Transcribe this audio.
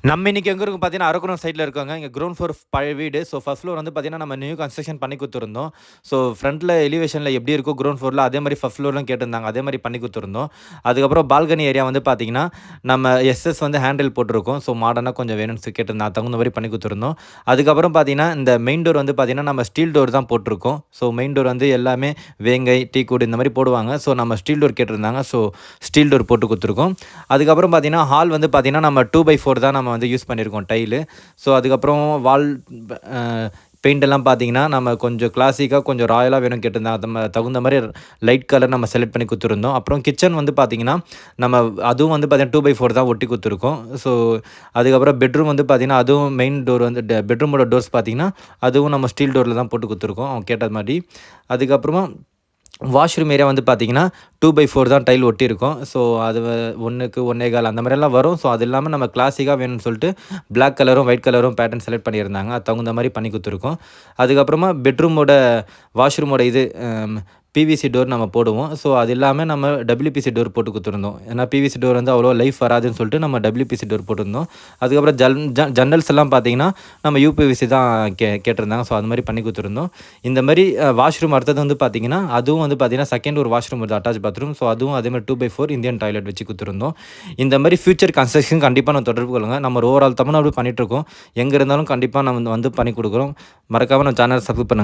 நம்ம இன்னைக்கு எங்க இருக்கோம் பார்த்தீங்கன்னா, அரக்கோணம் சைட்ல இருக்கோங்க. இங்க கிரவுண்ட் ஃப்ளோர் பழைய வீடு. ஸோ ஃபர்ஸ்ட் ஃப்ளோர் வந்து பார்த்தீங்கன்னா, நம்ம நியூ கன்ஸ்ட்ரக்ஷன் பண்ணி குடுத்துருந்தோம். ஸோ ஃப்ரண்ட்ல எலிவேஷன்ல எப்படி இருக்கோ கிரவுண்ட் ஃப்ளோர்ல அதே மாரி ஃபர்ஸ்ட் ஃப்ளோர்லயும் கேட்டிருந்தாங்க. அதே மாரி பண்ணி குடுத்துருந்தோம். அதுக்கப்புறம் பால்கனி ஏரியா வந்து பார்த்தீங்கன்னா, நம்ம எஸ்எஸ் வந்து ஹேண்டில் போட்டிருக்கோம். ஸோ மாடர்னா கொஞ்சம் வேணும்னு கேட்டிருந்தாங்க. தகுந்த மாரி பண்ணி குடுத்துருந்தோம். அதுக்கப்புறம் பார்த்தீங்கன்னா, இந்த மெயின் டோர் வந்து பார்த்தீங்கன்னா, நம்ம ஸ்டீல் டோர் தான் போட்டிருக்கோம். ஸோ மெயின் டோர் வந்து எல்லாமே வேங்கை, டீக்குட் இந்த மாரி போடுவாங்க. ஸோ நம்ம ஸ்டீல் டோர் கேட்டிருந்தாங்க. ஸோ ஸ்டீல் டோர் போட்டு குடுத்துருக்கோம். அதுக்கப்புறம் பார்த்தீங்கன்னா, ஹால் வந்து பார்த்தீங்கன்னா, நம்ம 2/4 தான் நம்ம வந்து யூஸ் பண்ணியிருக்கோம் டைலு. ஸோ அதுக்கப்புறம் வால் அ பெயிண்ட் எல்லாம் பார்த்தீங்கன்னா, நம்ம கொஞ்சம் கிளாசிக்கா கொஞ்சம் ராயலா வேணும்னு கேட்டிருந்தாங்க. தகுந்த மாரி லைட் கலர் நம்ம செலக்ட் பண்ணி குடுத்துருந்தோம். அப்புறம் கிச்சன் வந்து பார்த்தீங்கன்னா, நம்ம அதுவும் வந்து பார்த்தீங்கன்னா 2/4 தான் ஒட்டி குடுத்துருக்கோம். ஸோ அதுக்கப்புறம் பெட்ரூம் வந்து பார்த்தீங்கன்னா, அதுவும் மெயின் டோர் வந்து பெட்ரூமோட டோர்ஸ் பார்த்தீங்கன்னா, அதுவும் நம்ம ஸ்டீல் டோர்ல தான் போட்டு குடுத்துருக்கோம் அவங்க கேட்டது மாரி. அதுக்கப்புறமா வாஷ்ரூம் ஏரியா வந்து பார்த்தீங்கன்னா, 2/4 தான் டைல் ஒட்டியிருக்கும். ஸோ அது 1க்கு 1 1/4 அந்த மாரியெல்லாம் வரும். ஸோ அது இல்லாம நம்ம கிளாசிக்கா வேணும்னு சொல்லிட்டு பிளாக் கலரும், ஒயிட் கலரும் பேட்டர்ன் செலக்ட் பண்ணியிருந்தாங்க. அது தகுந்த மாரி பண்ணி குடுத்துருக்கோம். அதுக்கப்புறமா பெட்ரூமோட வாஷ்ரூமோட இது பிவிசி டோர் நம்ம போடுவோம். ஸோ அது இல்லாம நம்ம டபிள்யூபிசி டோர் போட்டு குடுத்துருந்தோம். ஏன்னா பிவிசி டோர் வந்து அவ்வளோ லைஃப் வராதுன்னு சொல்லிட்டு நம்ம டபிள்யூபிசி டோர் போட்டிருந்தோம். அதுக்கப்புறம் ஜன்னல்ஸ் எல்லாம் பார்த்தீங்கன்னா, நம்ம யூபிவிசி தான் கேட்டிருந்தாங்க. ஸோ அது மாரி பண்ணி குடுத்துருந்தோம். இந்த மாரி வாஷ்ரூம் அடுத்தது வந்து பார்த்தீங்கன்னா, அதுவும் வந்து பார்த்தீங்கன்னா, செகண்ட் ஒரு வாஷ்ரூம் வருது அட்டாச் பாத்ரூம். ஸோ அதுவும் அதே மாரி 2/4 இந்தியன் டாய்லெட் வச்சு குடுத்துருந்தோம். இந்த மாரி ஃபியூச்சர் கன்ஸ்ட்ரக்ஷன் கண்டிப்பா நான் தொடர்பு கொள்ளுங்க. நம்ம ஓவரால் தமிழ்நாடு பண்ணிட்டுருக்கோம். எங்க இருந்தாலும் கண்டிப்பா நம்ம வந்து பண்ணி குடுக்குறோம். மறக்காம நம்ம சேனலை சப்ஸ்கிரைப் பண்ணுங்க.